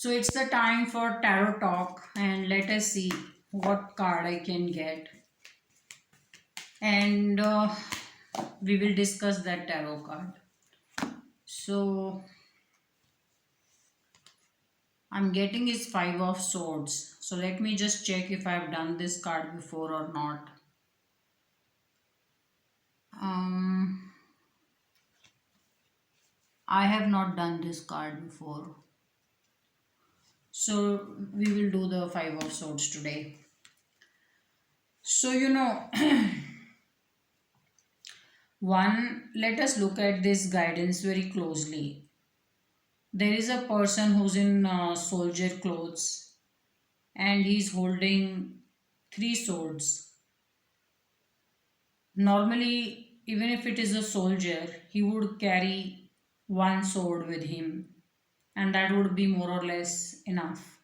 So it's the time for tarot talk, and let us see what card I can get. And we will discuss that tarot card. So I'm getting is Five of Swords. So let me just check if I've done this card before or not. Um, I have not done this card before. So we will do the Five of Swords today. So one, let us look at this guidance very closely. There is a person who's in soldier clothes and he's holding three swords. Normally, even if it is a soldier, he would carry one sword with him, and that would be more or less enough.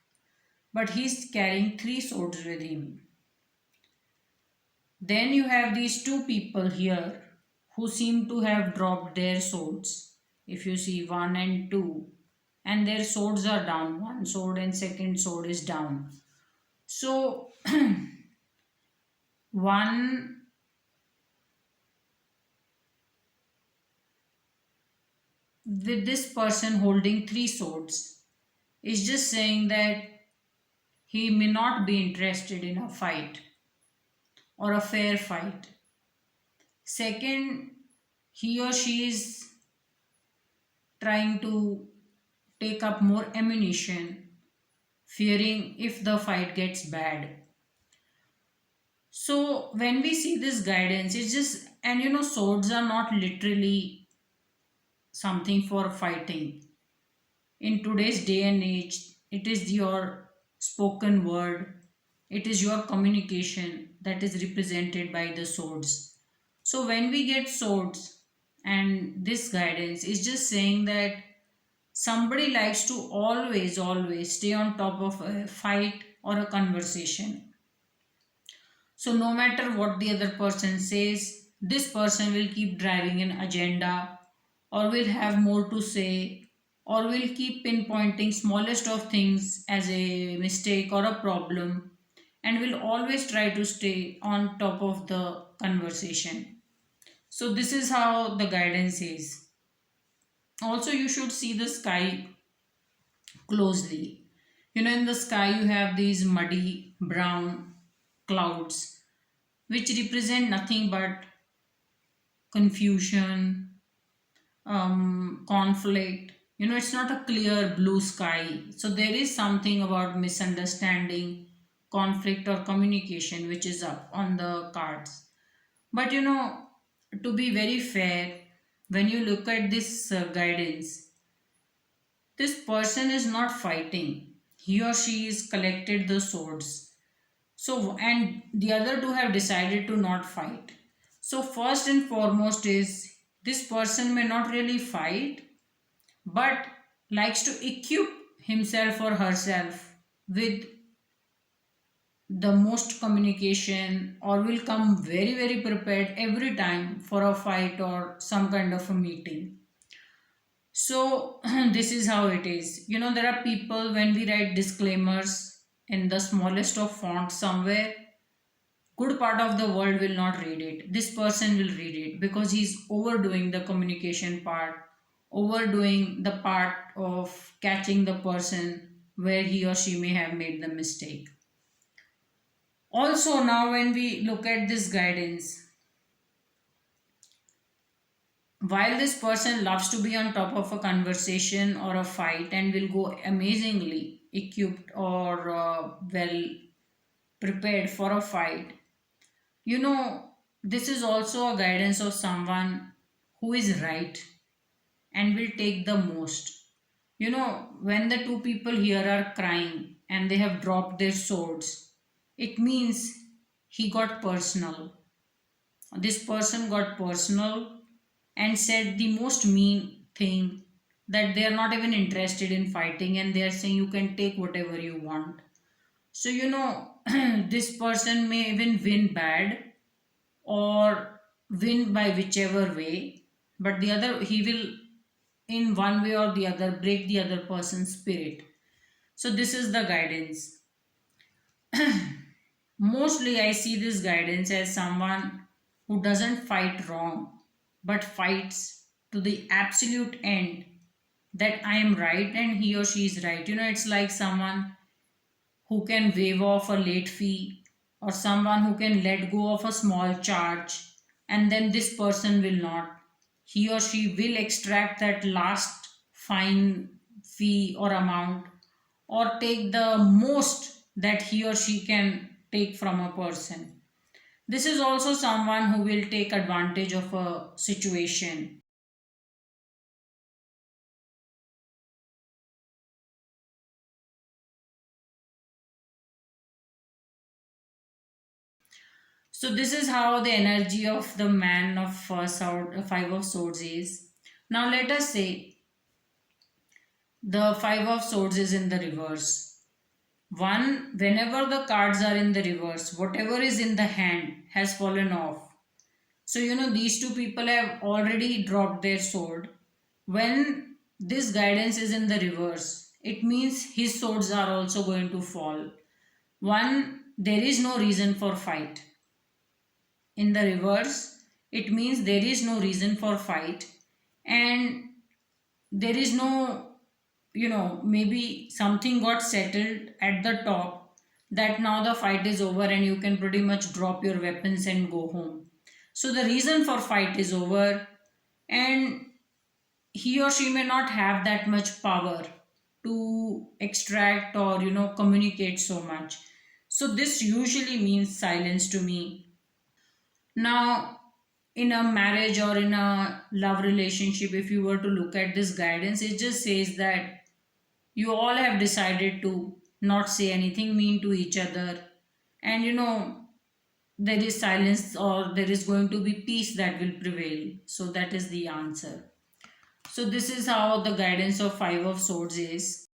But he's carrying three swords with him. Then you have these two people here who seem to have dropped their swords. If you see one and two, and their swords are down, one sword and second sword is down. So, one with this person holding three swords is just saying that he may not be interested in a fight or a fair fight. Second, he or she is trying to take up more ammunition, fearing if the fight gets bad. So, when we see this guidance, it's just, and swords are not literally something for fighting. In today's day and age, it is your spoken word, it is your communication that is represented by the swords. So, when we get swords, and this guidance is just saying that somebody likes to always stay on top of a fight or a conversation. So, no matter what the other person says, this person will keep driving an agenda or will have more to say or will keep pinpointing smallest of things as a mistake or a problem and will always try to stay on top of the conversation. So, this is how the guidance is. Also, you should see the sky closely. In the sky, you have these muddy brown clouds which represent nothing but confusion, conflict. It's not a clear blue sky. So there is something about misunderstanding, conflict, or communication which is up on the cards. But to be very fair, when you look at this guidance, this person is not fighting. He or she is collected the swords. So, and the other two have decided to not fight. So, first and foremost is this person may not really fight, but likes to equip himself or herself with the most communication or will come very prepared every time for a fight or some kind of a meeting. So, this is how it is. There are people when we write disclaimers in the smallest of fonts somewhere, good part of the world will not read it. This person will read it because he's overdoing the communication part, overdoing the part of catching the person where he or she may have made the mistake. Also, now when we look at this guidance, while this person loves to be on top of a conversation or a fight and will go amazingly equipped or well prepared for a fight, this is also a guidance of someone who is right and will take the most. When the two people here are crying and they have dropped their swords, it means he got personal. This person got personal and said the most mean thing, that they are not even interested in fighting and they are saying you can take whatever you want. So, this person may even win bad or win by whichever way, but he will in one way or the other break the other person's spirit. So this is the guidance. Mostly, I see this guidance as someone who doesn't fight wrong, but fights to the absolute end, that I am right and he or she is right. It's like someone who can waive off a late fee, or someone who can let go of a small charge, and then this person will not. He or she will extract that last fine fee or amount, or take the most that he or she can take from a person. This is also someone who will take advantage of a situation. So this is how the energy of the man of five of swords is. Now let us say the five of swords is in the reverse. One, whenever the cards are in the reverse, whatever is in the hand has fallen off. So these two people have already dropped their sword. When this guidance is in the reverse, it means his swords are also going to fall. One, there is no reason for fight. In the reverse, it means there is no reason for fight, and there is no, maybe something got settled at the top, that now the fight is over and you can pretty much drop your weapons and go home. So the reason for fight is over, and he or she may not have that much power to extract or communicate so much. So this usually means silence to me. Now, in a marriage or in a love relationship, if you were to look at this guidance, it just says that you all have decided to not say anything mean to each other, and there is silence, or there is going to be peace that will prevail. So that is the answer. So this is how the guidance of five of swords is.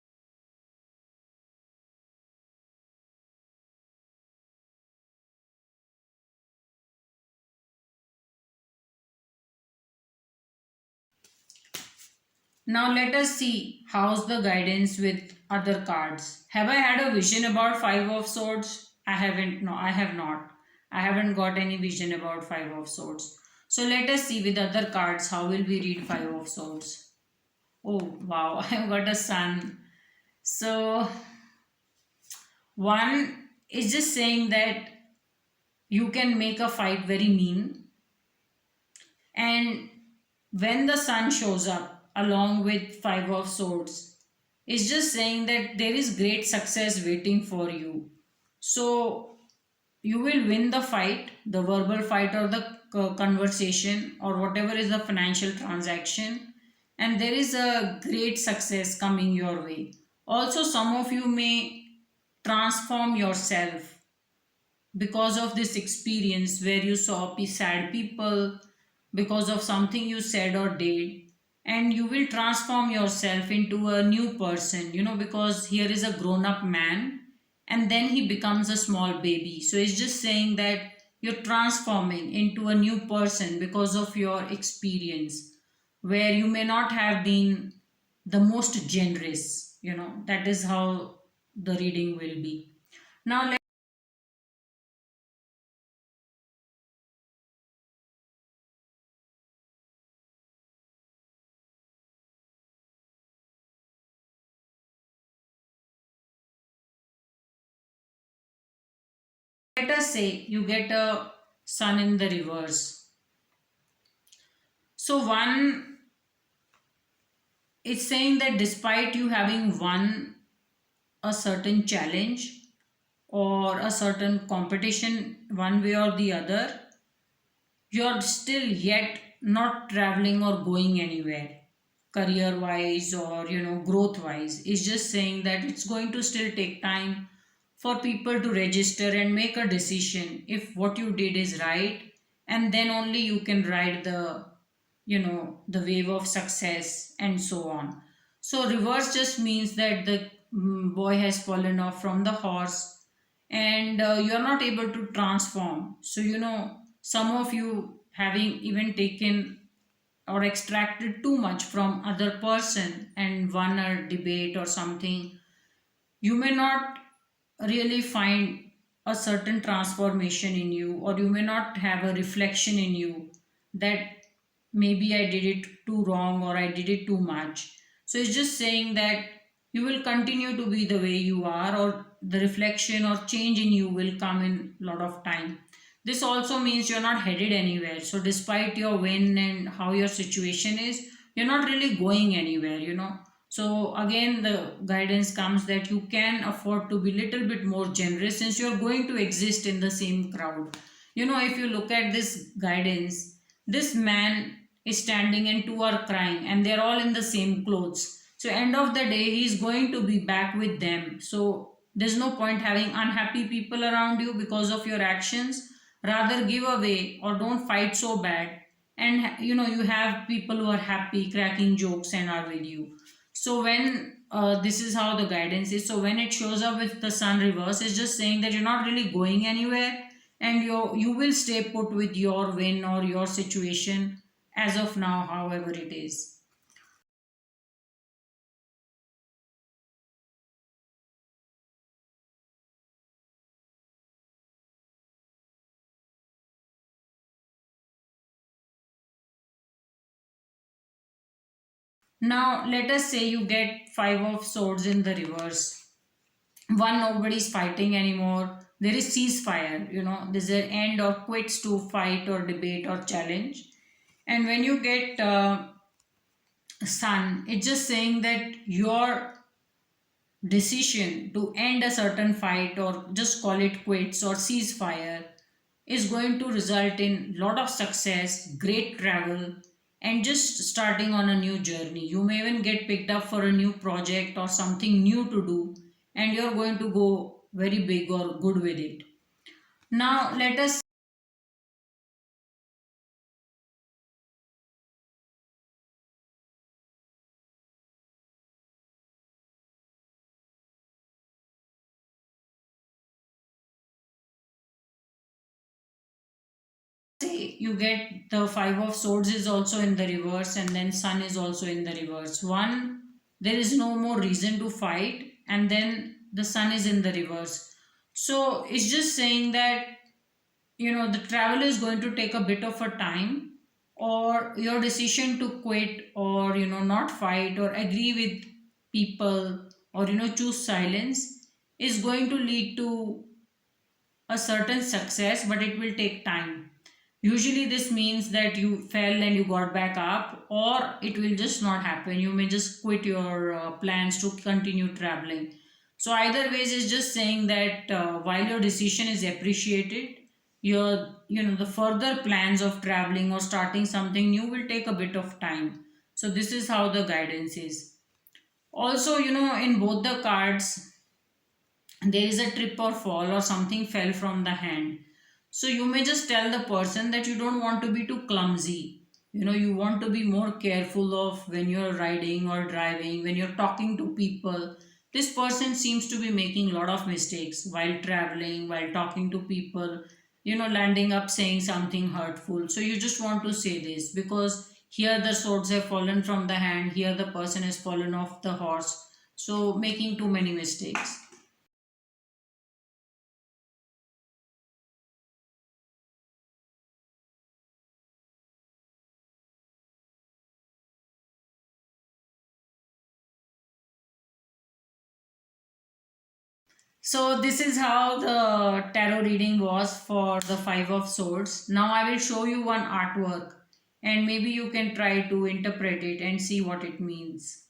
Now let us see how's the guidance with other cards. Have I had a vision about five of swords? I haven't. No, I have not. I haven't got any vision about five of swords. So let us see with other cards how will we read five of swords. Oh wow, I've got a sun. So one is just saying that you can make a fight very mean, and when the sun shows up along with five of swords, it's just saying that there is great success waiting for you. So you will win the fight, the verbal fight, or the conversation, or whatever is the financial transaction, and there is a great success coming your way. Also, some of you may transform yourself because of this experience where you saw sad people, because of something you said or did, and you will transform yourself into a new person, because here is a grown up man and then he becomes a small baby. So it's just saying that you're transforming into a new person because of your experience, where you may not have been the most generous. That is how the reading will be. Now let us say you get a sun in the reverse. So one is saying that despite you having won a certain challenge or a certain competition one way or the other, you're still yet not traveling or going anywhere career wise, or growth wise. It's just saying that it's going to still take time for people to register and make a decision if what you did is right, and then only you can ride the wave of success and so on. So reverse just means that the boy has fallen off from the horse, and you're not able to transform. So some of you having even taken or extracted too much from other person and won a debate or something, you may not really find a certain transformation in you, or you may not have a reflection in you that maybe I did it too wrong or I did it too much. So it's just saying that you will continue to be the way you are, or the reflection or change in you will come in a lot of time. This also means you're not headed anywhere. So despite your win and how your situation is, you're not really going anywhere, So again, the guidance comes that you can afford to be little bit more generous since you're going to exist in the same crowd. If you look at this guidance, this man is standing and two are crying and they're all in the same clothes. So end of the day, he's going to be back with them. So there's no point having unhappy people around you because of your actions. Rather give away or don't fight so bad. And you have people who are happy, cracking jokes and are with you. So when this is how the guidance is. So when it shows up with the sun reverse, it's just saying that you're not really going anywhere, and you will stay put with your win or your situation as of now, however it is. Now let us say you get five of swords in the reverse. One, nobody's fighting anymore. There is ceasefire. There's an end or quits to fight or debate or challenge. And when you get sun, it's just saying that your decision to end a certain fight or just call it quits or ceasefire is going to result in lot of success, great travel, and just starting on a new journey. You may even get picked up for a new project or something new to do, and you're going to go very big or good with it. Now let us say you get the five of swords is also in the reverse, and then sun is also in the reverse. One, there is no more reason to fight, and then the sun is in the reverse. So it's just saying that the travel is going to take a bit of a time, or your decision to quit or not fight or agree with people, or choose silence is going to lead to a certain success, but it will take time. Usually, this means that you fell and you got back up, or it will just not happen. You may just quit your plans to continue traveling. So, either ways, is just saying that while your decision is appreciated, the further plans of traveling or starting something new will take a bit of time. So, this is how the guidance is. Also, in both the cards, there is a trip or fall or something fell from the hand. So you may just tell the person that you don't want to be too clumsy. You want to be more careful of when you're riding or driving, when you're talking to people. This person seems to be making a lot of mistakes while traveling, while talking to people, landing up saying something hurtful. So you just want to say this because here the swords have fallen from the hand, here the person has fallen off the horse. So making too many mistakes. So this is how the tarot reading was for the Five of Swords. Now I will show you one artwork and maybe you can try to interpret it and see what it means.